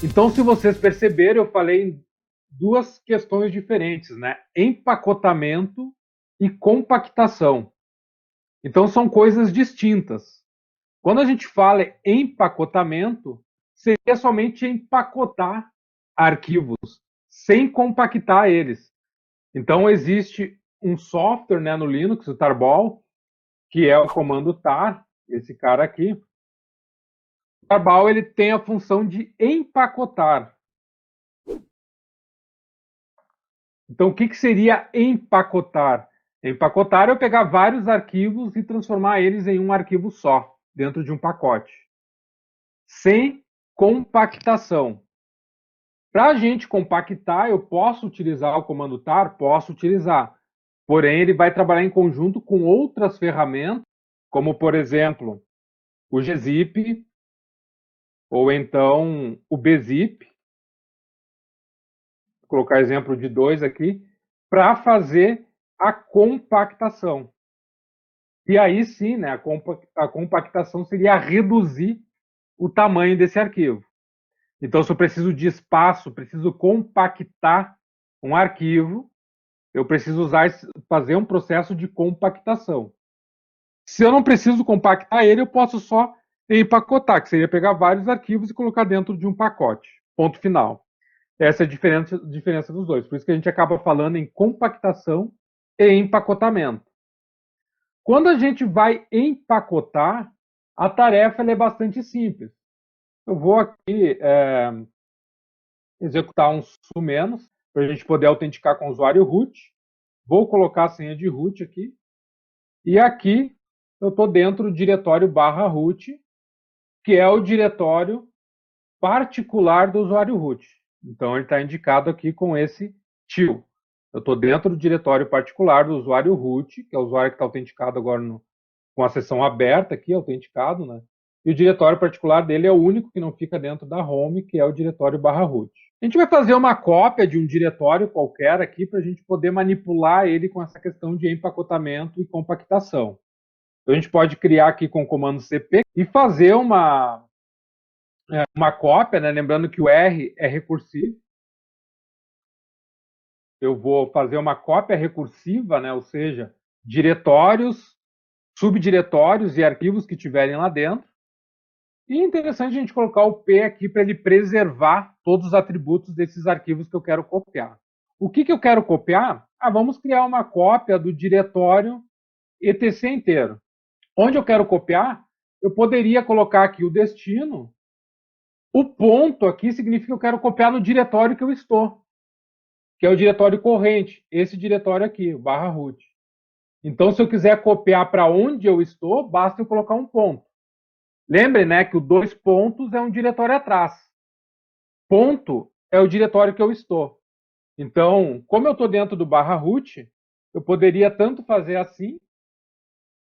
Então, se vocês perceberam, eu falei em duas questões diferentes, né? Empacotamento e compactação. Então, são coisas distintas. Quando a gente fala em empacotamento, seria somente empacotar arquivos, sem compactar eles. Então, existe um software, né, no Linux, o Tarball, que é o comando tar, esse cara aqui. O Tarball ele tem a função de empacotar. Então, o que seria empacotar? Empacotar é eu pegar vários arquivos e transformar eles em um arquivo só, dentro de um pacote. Sem compactação. Para a gente compactar, eu posso utilizar o comando tar? Posso utilizar. Porém, ele vai trabalhar em conjunto com outras ferramentas, como, por exemplo, o gzip, ou então o bzip. Vou colocar exemplo de 2 aqui, para fazer a compactação. E aí sim, né, a compactação seria reduzir o tamanho desse arquivo. Então, se eu preciso de espaço, preciso compactar um arquivo, eu preciso fazer um processo de compactação. Se eu não preciso compactar ele, eu posso só empacotar, que seria pegar vários arquivos e colocar dentro de um pacote. Ponto final. Essa é a diferença dos dois. Por isso que a gente acaba falando em compactação e empacotamento. Quando a gente vai empacotar, a tarefa é bastante simples. Eu vou aqui executar um sumenos para a gente poder autenticar com o usuário root. Vou colocar a senha de root aqui. E aqui eu estou dentro do diretório /root, que é o diretório particular do usuário root. Então ele está indicado aqui com esse til. Eu estou dentro do diretório particular do usuário root, que é o usuário que está autenticado agora com a sessão aberta aqui, autenticado, né? E o diretório particular dele é o único que não fica dentro da home, que é o diretório /root. A gente vai fazer uma cópia de um diretório qualquer aqui para a gente poder manipular ele com essa questão de empacotamento e compactação. Então a gente pode criar aqui com o comando cp e fazer uma cópia, né? Lembrando que o R é recursivo. Eu vou fazer uma cópia recursiva, né? Ou seja, diretórios, subdiretórios e arquivos que tiverem lá dentro. E é interessante a gente colocar o P aqui para ele preservar todos os atributos desses arquivos que eu quero copiar. O que eu quero copiar? Vamos criar uma cópia do diretório etc inteiro. Onde eu quero copiar, eu poderia colocar aqui o destino. O ponto aqui significa que eu quero copiar no diretório que eu estou, que é o diretório corrente, esse diretório aqui, o /root. Então, se eu quiser copiar para onde eu estou, basta eu colocar um ponto. Lembre, né, que o 2 pontos é um diretório atrás. Ponto é o diretório que eu estou. Então, como eu estou dentro do /root, eu poderia tanto fazer assim,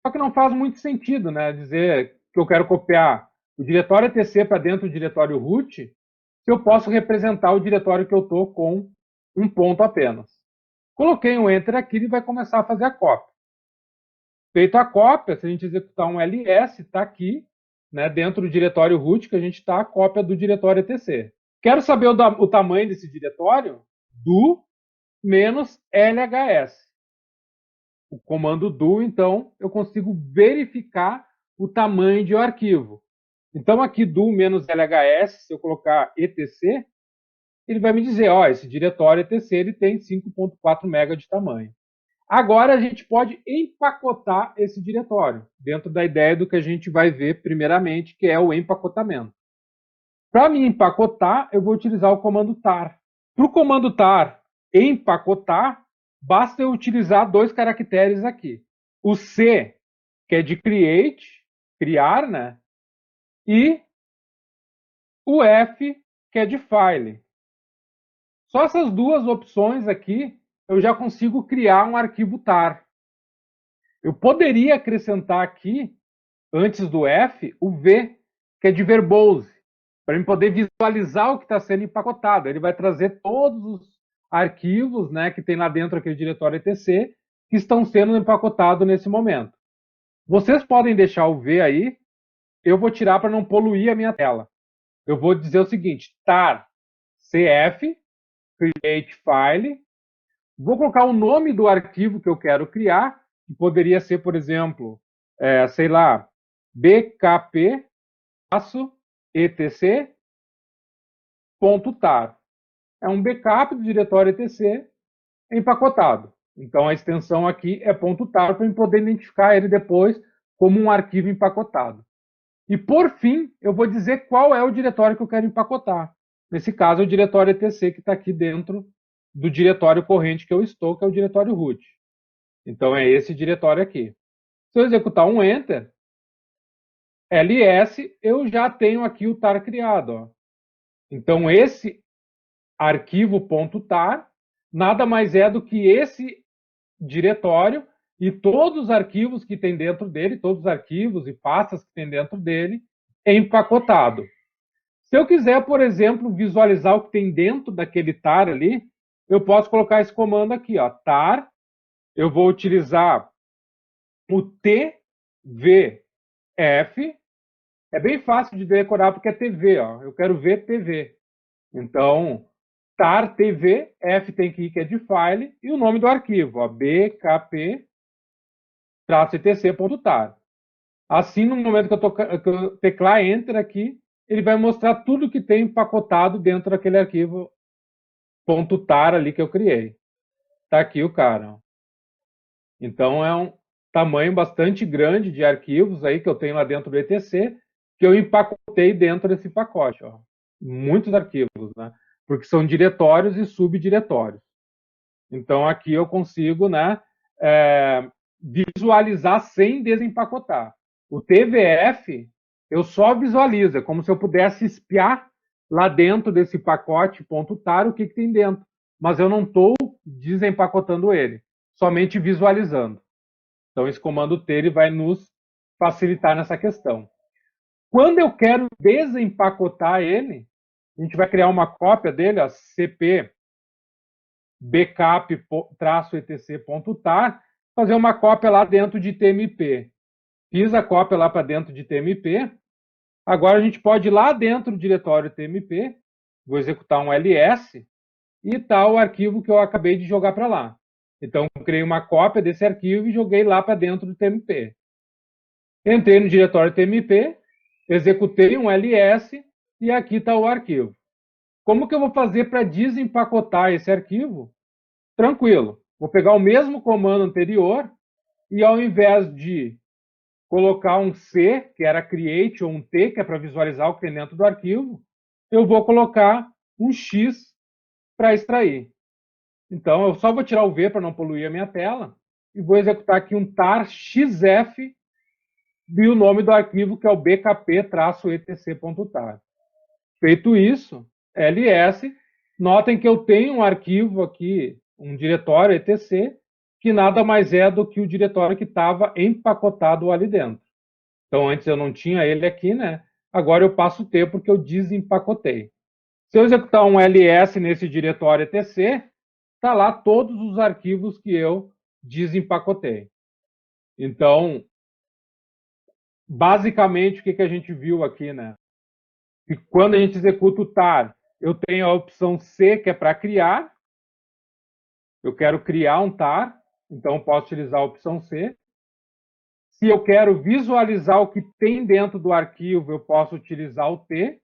só que não faz muito sentido, né, dizer que eu quero copiar o diretório etc para dentro do diretório root, se eu posso representar o diretório que eu estou com um ponto apenas. Coloquei um enter aqui e vai começar a fazer a cópia. Feita a cópia, se a gente executar um ls, está aqui, né, dentro do diretório root que a gente está, a cópia do diretório etc. Quero saber o tamanho desse diretório? Do menos lhs. O comando do, então, eu consigo verificar o tamanho de um arquivo. Então, aqui do menos lhs, se eu colocar etc, ele vai me dizer, ó, esse diretório etc ele tem 5.4 MB de tamanho. Agora a gente pode empacotar esse diretório, dentro da ideia do que a gente vai ver primeiramente, que é o empacotamento. Para me empacotar, eu vou utilizar o comando tar. Para o comando tar empacotar, basta eu utilizar 2 caracteres aqui. O C, que é de create, criar, né? E o F, que é de file. Só essas duas opções aqui, eu já consigo criar um arquivo tar. Eu poderia acrescentar aqui, antes do F, o V, que é de verbose, para eu poder visualizar o que está sendo empacotado. Ele vai trazer todos os arquivos, né, que tem lá dentro aquele diretório etc, que estão sendo empacotados nesse momento. Vocês podem deixar o V aí, eu vou tirar para não poluir a minha tela. Eu vou dizer o seguinte, tar CF, create file, vou colocar o nome do arquivo que eu quero criar, que poderia ser, por exemplo, sei lá, bkp-etc.tar. É um backup do diretório etc empacotado. Então a extensão aqui é .tar para eu poder identificar ele depois como um arquivo empacotado. E por fim, eu vou dizer qual é o diretório que eu quero empacotar. Nesse caso, é o diretório etc que está aqui dentro do diretório corrente que eu estou, que é o diretório root. Então é esse diretório aqui. Se eu executar um enter, ls, eu já tenho aqui o tar criado. Ó. Então esse arquivo .tar nada mais é do que esse diretório e todos os arquivos que tem dentro dele, todos os arquivos e pastas que tem dentro dele, empacotado. Se eu quiser, por exemplo, visualizar o que tem dentro daquele tar ali, eu posso colocar esse comando aqui, ó, tar, eu vou utilizar o tvf, é bem fácil de decorar porque é TV, ó, eu quero ver TV. Então, tar tv, f tem que ir que é de file, e o nome do arquivo, ó, bkp-etc.tar. Assim, no momento que eu teclar Enter aqui, ele vai mostrar tudo que tem empacotado dentro daquele arquivo .tar ali que eu criei. Está aqui o cara. Então, é um tamanho bastante grande de arquivos aí que eu tenho lá dentro do etc, que eu empacotei dentro desse pacote. Ó. Muitos arquivos, né? Porque são diretórios e subdiretórios. Então, aqui eu consigo, né, visualizar sem desempacotar. O TVF, eu só visualizo, é como se eu pudesse espiar lá dentro desse pacote .tar o que tem dentro. Mas eu não estou desempacotando ele, somente visualizando. Então, esse comando T ele vai nos facilitar nessa questão. Quando eu quero desempacotar ele, a gente vai criar uma cópia dele, ó, cp backup-etc.tar, fazer uma cópia lá dentro de tmp. Fiz a cópia lá para dentro de tmp. Agora a gente pode ir lá dentro do diretório tmp, vou executar um ls, e está o arquivo que eu acabei de jogar para lá. Então, eu criei uma cópia desse arquivo e joguei lá para dentro do tmp. Entrei no diretório tmp, executei um ls, e aqui está o arquivo. Como que eu vou fazer para desempacotar esse arquivo? Tranquilo. Vou pegar o mesmo comando anterior e ao invés de colocar um C, que era create, ou um T, que é para visualizar o que tem dentro do arquivo, eu vou colocar um X para extrair. Então, eu só vou tirar o V para não poluir a minha tela e vou executar aqui um tar xf e o nome do arquivo, que é o bkp-etc.tar. Feito isso, ls, notem que eu tenho um arquivo aqui, um diretório etc, que nada mais é do que o diretório que estava empacotado ali dentro. Então, antes eu não tinha ele aqui, né? Agora eu passo a ter porque eu desempacotei. Se eu executar um ls nesse diretório etc, está lá todos os arquivos que eu desempacotei. Então, basicamente, o que a gente viu aqui, né? E quando a gente executa o tar, eu tenho a opção C, que é para criar. Eu quero criar um tar, então eu posso utilizar a opção C. Se eu quero visualizar o que tem dentro do arquivo, eu posso utilizar o T.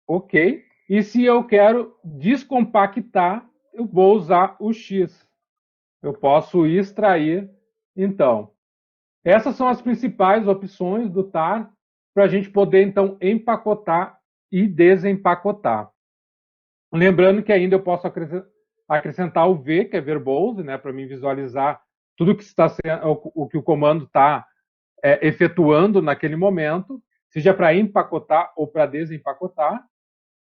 Ok. E se eu quero descompactar, eu vou usar o X. Eu posso extrair. Então, essas são as principais opções do tar para a gente poder, então, empacotar e desempacotar. Lembrando que ainda eu posso acrescentar o V, que é verbose, né, para mim visualizar tudo que está sendo, o que o comando está efetuando naquele momento, seja para empacotar ou para desempacotar.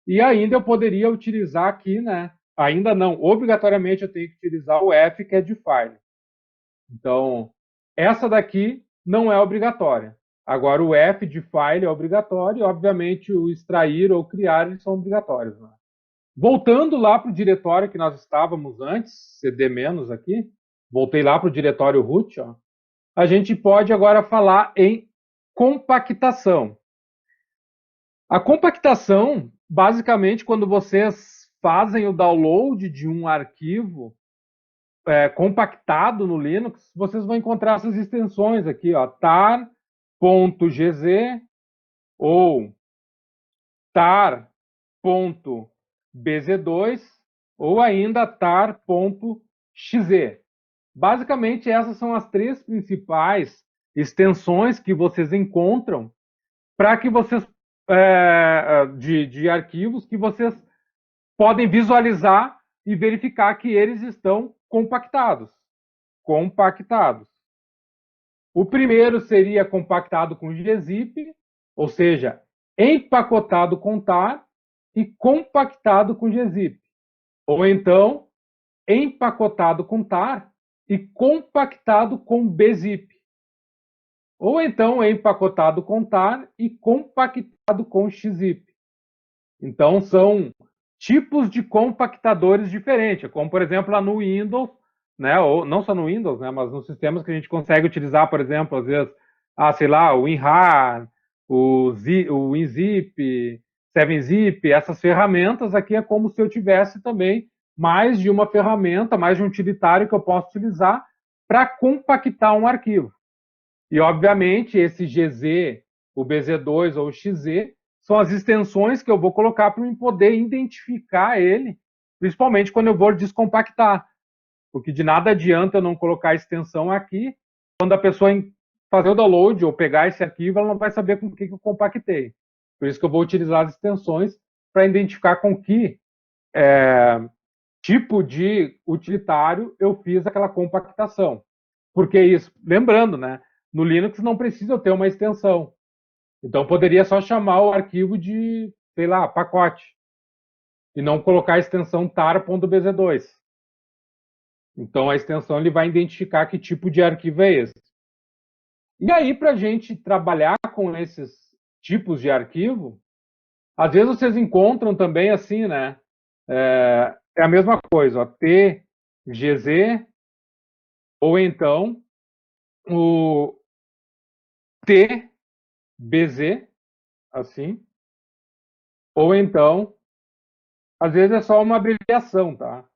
E ainda eu poderia utilizar aqui, né, ainda não, obrigatoriamente eu tenho que utilizar o F, que é de file. Então, essa daqui não é obrigatória. Agora, o F de file é obrigatório e, obviamente, o extrair ou criar eles são obrigatórios. Né? Voltando lá para o diretório que nós estávamos antes, cd- aqui, voltei lá para o diretório root, ó, a gente pode agora falar em compactação. A compactação, basicamente, quando vocês fazem o download de um arquivo compactado no Linux, vocês vão encontrar essas extensões aqui, ó, tar.gz ou tar.bz2 ou ainda tar.xz. Basicamente, essas são as três principais extensões que vocês encontram para que vocês de arquivos que vocês podem visualizar e verificar que eles estão compactados. Compactados. O primeiro seria compactado com gzip, ou seja, empacotado com tar e compactado com gzip. Ou então, empacotado com tar e compactado com bzip. Ou então, empacotado com tar e compactado com xzip. Então, são tipos de compactadores diferentes, como, por exemplo, lá no Windows, né, ou não só no Windows, né, mas nos sistemas que a gente consegue utilizar, por exemplo, às vezes, sei lá, o WinRAR, o WinZip, 7-Zip, essas ferramentas aqui é como se eu tivesse também mais de uma ferramenta, mais de um utilitário que eu posso utilizar para compactar um arquivo. E, obviamente, esse GZ, o BZ2 ou o XZ, são as extensões que eu vou colocar para eu poder identificar ele, principalmente quando eu vou descompactar. Porque de nada adianta eu não colocar a extensão aqui, quando a pessoa fazer o download ou pegar esse arquivo, ela não vai saber com o que eu compactei. Por isso que eu vou utilizar as extensões para identificar com que tipo de utilitário eu fiz aquela compactação. Porque isso, lembrando, né? No Linux não precisa eu ter uma extensão. Então poderia só chamar o arquivo de, sei lá, pacote. E não colocar a extensão tar.bz2. Então a extensão ele vai identificar que tipo de arquivo é esse. E aí, para a gente trabalhar com esses tipos de arquivo, às vezes vocês encontram também assim, né? É a mesma coisa, ó, tgz ou então o tbz, assim, ou então, às vezes é só uma abreviação, tá?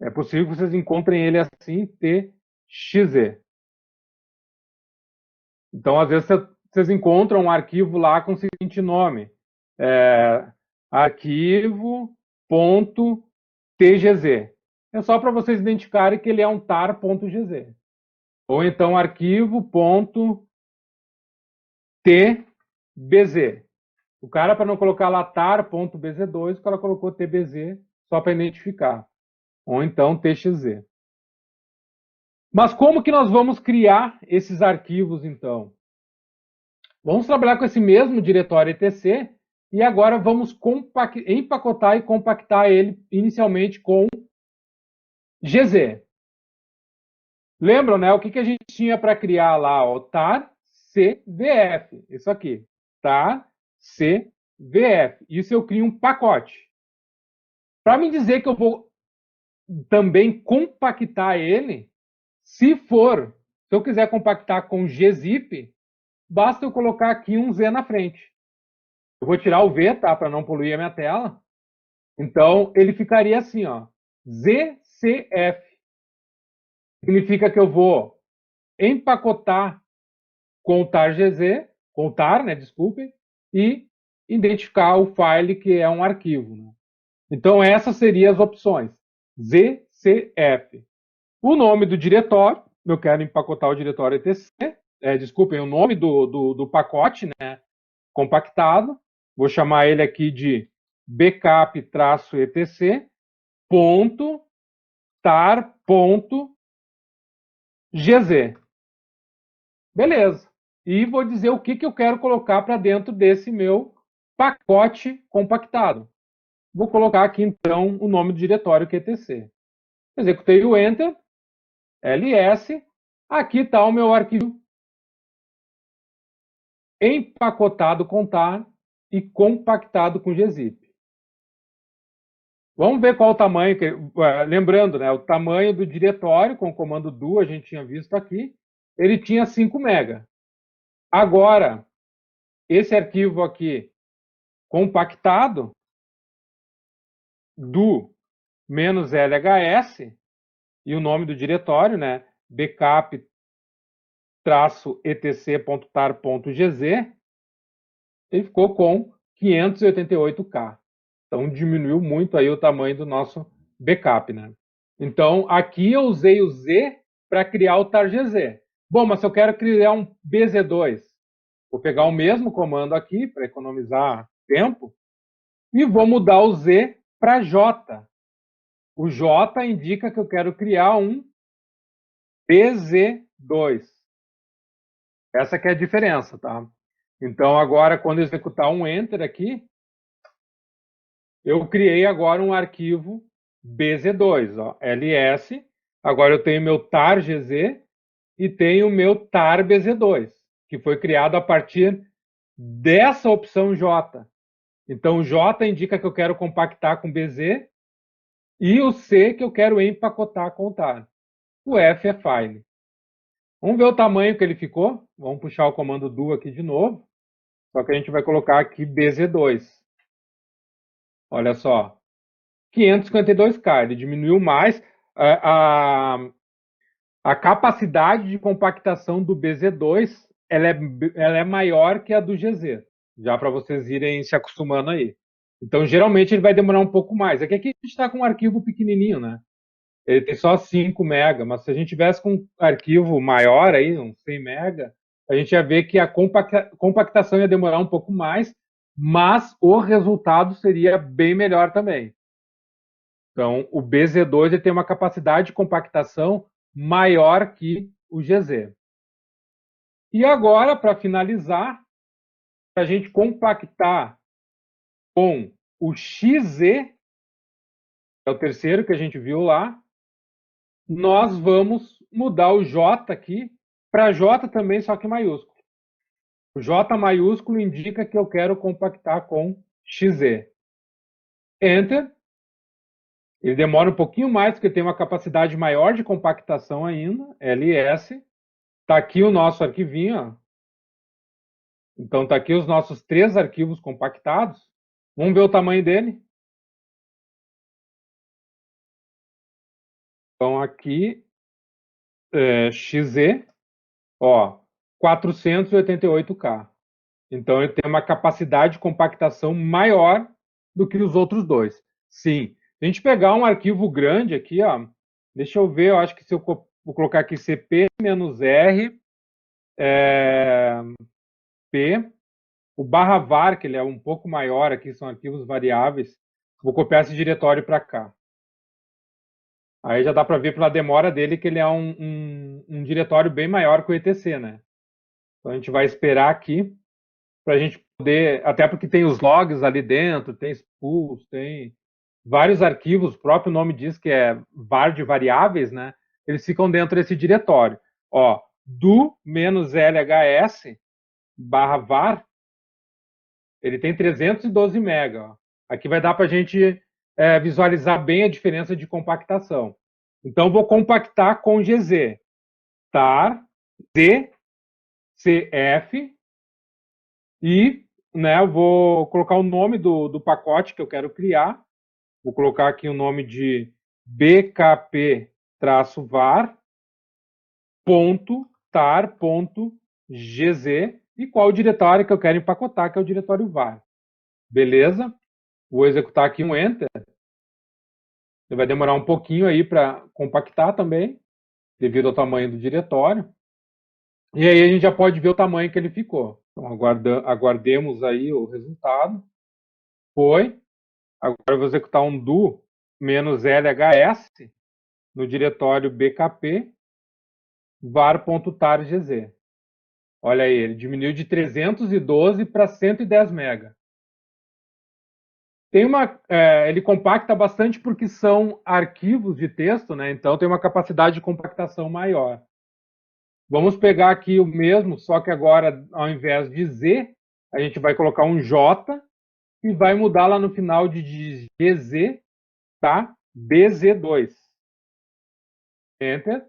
É possível que vocês encontrem ele assim, txz. Então, às vezes, vocês encontram um arquivo lá com o seguinte nome: arquivo.tgz. É só para vocês identificarem que ele é um tar.gz. Ou então arquivo.tbz. O cara, para não colocar lá tar.bz2, o cara colocou tbz só para identificar. Ou então txz. Mas como que nós vamos criar esses arquivos, então? Vamos trabalhar com esse mesmo diretório etc. E agora vamos empacotar e compactar ele inicialmente com gz. Lembram, né? O que a gente tinha para criar lá? O tar cvf. Isso aqui. Tar cvf. Isso eu crio um pacote. Para me dizer que eu vou também compactar ele, se eu quiser compactar com gzip, basta eu colocar aqui um Z na frente. Eu vou tirar o V, tá? Para não poluir a minha tela. Então, ele ficaria assim, ó. ZCF. Significa que eu vou empacotar com o tar.gz, com o tar, né? Desculpem, e identificar o file que é um arquivo. Né? Então, essas seriam as opções. ZCF. O nome do diretório, eu quero empacotar o diretório etc. Desculpem, o nome do pacote, né? Compactado. Vou chamar ele aqui de backup-etc.tar.gz. Beleza. E vou dizer o que eu quero colocar para dentro desse meu pacote compactado. Vou colocar aqui, então, o nome do diretório que é etc. Executei o Enter, ls. Aqui está o meu arquivo empacotado com tar e compactado com gzip. Vamos ver qual o tamanho. Lembrando, né, o tamanho do diretório com o comando do, a gente tinha visto aqui, ele tinha 5 MB. Agora, esse arquivo aqui compactado do menos LHS e o nome do diretório, né? backup-etc.tar.gz, ele ficou com 588K. Então diminuiu muito aí o tamanho do nosso backup, né? Então aqui eu usei o Z para criar o targz. Bom, mas se eu quero criar um BZ2, vou pegar o mesmo comando aqui para economizar tempo e vou mudar o Z para J. O J indica que eu quero criar um BZ2. Essa que é a diferença, tá? Então agora quando eu executar um Enter aqui, eu criei agora um arquivo BZ2, ó, ls. Agora eu tenho meu targz e tenho o meu tarbz2, que foi criado a partir dessa opção J. Então o J indica que eu quero compactar com BZ e o C que eu quero empacotar com tar. O F é file. Vamos ver o tamanho que ele ficou. Vamos puxar o comando do aqui de novo. Só que a gente vai colocar aqui BZ2. Olha só. 552K. Ele diminuiu mais. A capacidade de compactação do BZ2 ela é maior que a do GZ. Já para vocês irem se acostumando aí. Então, geralmente, ele vai demorar um pouco mais. Aqui a gente está com um arquivo pequenininho, né? Ele tem só 5 MB, mas se a gente tivesse com um arquivo maior aí, uns 100 MB, a gente ia ver que a compactação ia demorar um pouco mais, mas o resultado seria bem melhor também. Então, o BZ2 ele tem uma capacidade de compactação maior que o GZ. E agora, para finalizar, para a gente compactar com o XZ, é o terceiro que a gente viu lá, nós vamos mudar o J aqui para J também, só que maiúsculo. O J maiúsculo indica que eu quero compactar com XZ. Enter. Ele demora um pouquinho mais, porque tem uma capacidade maior de compactação ainda, ls. Está aqui o nosso arquivinho. Ó. Então, está aqui os nossos 3 arquivos compactados. Vamos ver o tamanho dele. Então, aqui, XZ, ó, 488K. Então, ele tem uma capacidade de compactação maior do que os outros dois. Sim. Se a gente pegar um arquivo grande aqui, ó, deixa eu ver, eu acho que se eu vou colocar aqui cp-r, p, o /var, que ele é um pouco maior aqui, são arquivos variáveis, vou copiar esse diretório para cá. Aí já dá para ver pela demora dele que ele é um diretório bem maior que o etc, né? Então a gente vai esperar aqui para a gente poder, até porque tem os logs ali dentro, tem spools, tem vários arquivos, o próprio nome diz que é var de variáveis, né? Eles ficam dentro desse diretório. Ó, do -lhs /var, ele tem 312 MB. Ó. Aqui vai dar para a gente visualizar bem a diferença de compactação. Então, vou compactar com GZ. tar, dcf, e né, eu vou colocar o nome do pacote que eu quero criar. Vou colocar aqui o nome de bkp-var.tar.gz e qual o diretório que eu quero empacotar, que é o diretório var. Beleza? Vou executar aqui um Enter. Ele vai demorar um pouquinho aí para compactar também, devido ao tamanho do diretório. E aí a gente já pode ver o tamanho que ele ficou. Então aguardemos aí o resultado. Foi. Agora eu vou executar um do -lhs no diretório bkp var.targz. Olha aí, ele diminuiu de 312 para 110 MB. Ele compacta bastante porque são arquivos de texto, né? Então tem uma capacidade de compactação maior. Vamos pegar aqui o mesmo, só que agora, ao invés de Z, a gente vai colocar um J e vai mudar lá no final de GZ, tá? BZ2. Enter.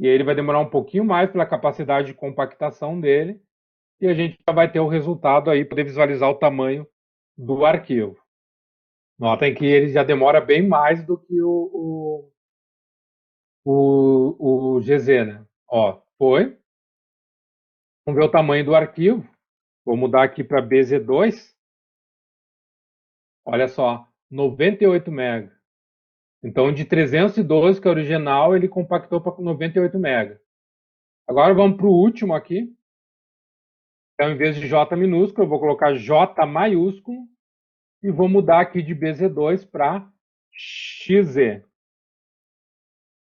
E aí ele vai demorar um pouquinho mais pela capacidade de compactação dele. E a gente já vai ter o resultado aí, poder visualizar o tamanho do arquivo. Notem que ele já demora bem mais do que o GZ, né? Ó, foi. Vamos ver o tamanho do arquivo. Vou mudar aqui para BZ2. Olha só, 98 MB. Então, de 312, que é o original, ele compactou para 98 MB. Agora vamos para o último aqui. Então, em vez de J minúsculo, eu vou colocar J maiúsculo e vou mudar aqui de BZ2 para XZ.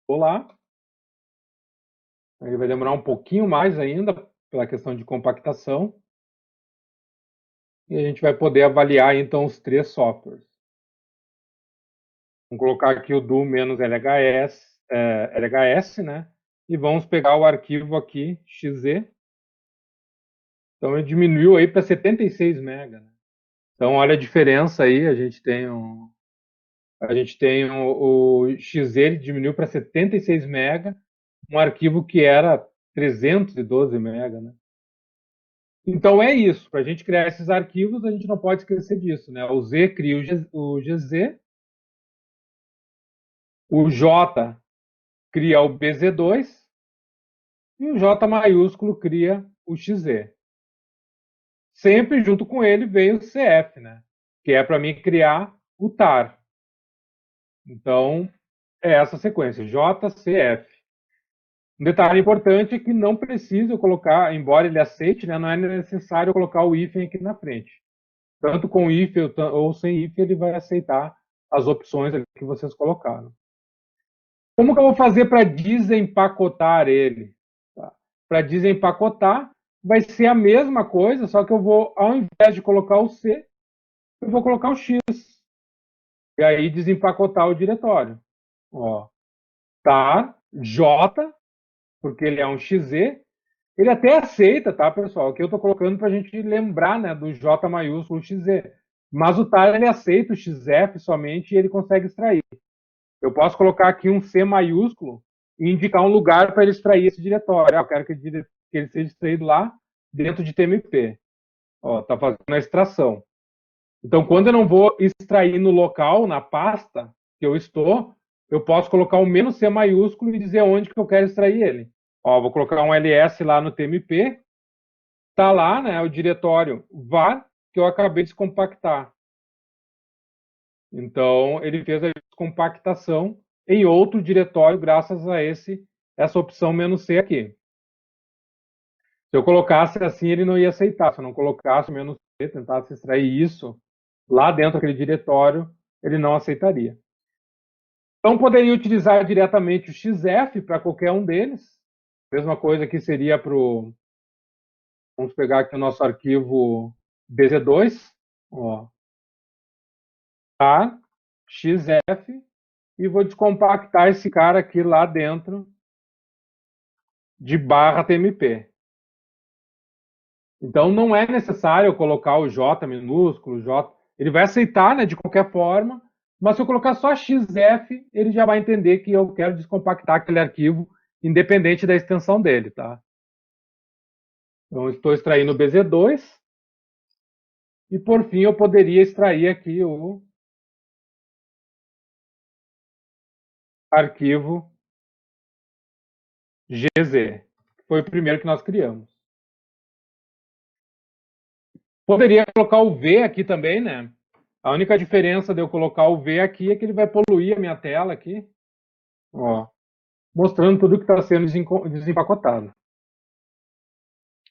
Vou lá. Ele vai demorar um pouquinho mais ainda pela questão de compactação. E a gente vai poder avaliar então os três softwares. Vamos colocar aqui o do menos LHS, né? E vamos pegar o arquivo aqui, XZ. Então ele diminuiu aí para 76 MB. Né? Então olha a diferença aí, a gente tem o XZ, ele diminuiu para 76 MB, um arquivo que era 312 MB, né? Então é isso, para a gente criar esses arquivos, a gente não pode esquecer disso, né? O Z cria o GZ, o J cria o BZ2 e o J maiúsculo cria o XZ. Sempre junto com ele veio o CF, né? Que é para mim criar o TAR. Então, é essa sequência, JCF. Um detalhe importante é que não precisa colocar, embora ele aceite, né, não é necessário colocar o hífen aqui na frente. Tanto com hífen ou sem hífen, ele vai aceitar as opções que vocês colocaram. Como que eu vou fazer para desempacotar ele? Tá. Para desempacotar, vai ser a mesma coisa, só que eu vou, ao invés de colocar o C, eu vou colocar o X. E aí desempacotar o diretório. Ó, tá, J, porque ele é um XZ. Ele até aceita, tá, pessoal? Aqui eu estou colocando para a gente lembrar, né, do J maiúsculo XZ. Mas o TAR, ele aceita o XF somente e ele consegue extrair. Eu posso colocar aqui um C maiúsculo e indicar um lugar para ele extrair esse diretório. Eu quero que ele seja extraído lá dentro de TMP. Ó, tá fazendo a extração. Então, quando eu não vou extrair no local, na pasta que eu estou, eu posso colocar um menos C maiúsculo e dizer onde que eu quero extrair ele. Ó, vou colocar um ls lá no TMP. Tá lá, né, o diretório var que eu acabei de descompactar. Então, ele fez a descompactação em outro diretório graças a essa opção "-c" aqui. Se eu colocasse assim, ele não ia aceitar. Se eu não colocasse o "-c", tentasse extrair isso lá dentro daquele diretório, ele não aceitaria. Então, poderia utilizar diretamente o XF para qualquer um deles. Mesma coisa que seria para o... Vamos pegar aqui o nosso arquivo BZ2. Ó, tá? XF. E vou descompactar esse cara aqui lá dentro de barra TMP. Então, não é necessário colocar o J minúsculo, J. Ele vai aceitar, né, de qualquer forma, mas se eu colocar só XF, ele já vai entender que eu quero descompactar aquele arquivo, independente da extensão dele, tá? Então, estou extraindo o BZ2. E, por fim, eu poderia extrair aqui o arquivo GZ, que foi o primeiro que nós criamos. Poderia colocar o V aqui também, né? A única diferença de eu colocar o V aqui é que ele vai poluir a minha tela aqui, ó, mostrando tudo que está sendo desempacotado.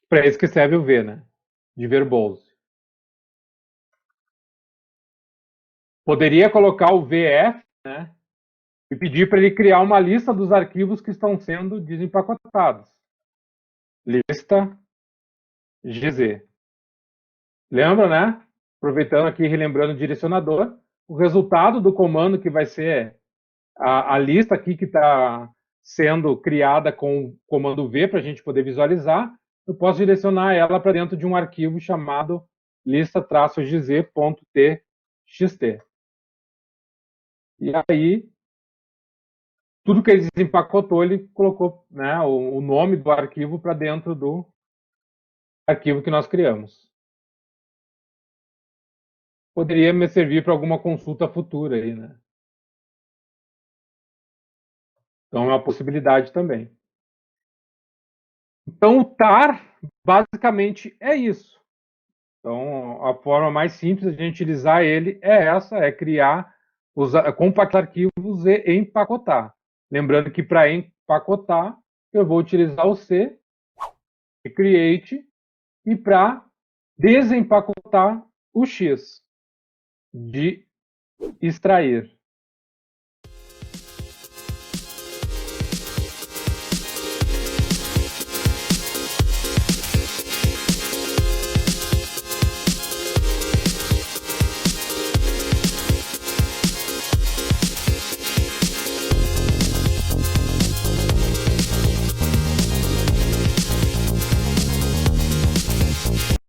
Para isso que serve o V, né? De verbose. Poderia colocar o VF, né? E pedir para ele criar uma lista dos arquivos que estão sendo desempacotados. Lista GZ. Lembra, né? Aproveitando aqui, relembrando o direcionador, o resultado do comando que vai ser a lista aqui que está sendo criada com o comando V para a gente poder visualizar, eu posso direcionar ela para dentro de um arquivo chamado lista-gz.txt. E aí, tudo que ele desempacotou, ele colocou, né, o nome do arquivo para dentro do arquivo que nós criamos. poderia me servir para alguma consulta futura aí, né? Então é uma possibilidade também. Então o tar basicamente é isso. Então a forma mais simples de a gente utilizar ele é essa, é criar, compactar arquivos e empacotar. Lembrando que para empacotar eu vou utilizar o C, create, e para desempacotar o X, de extrair.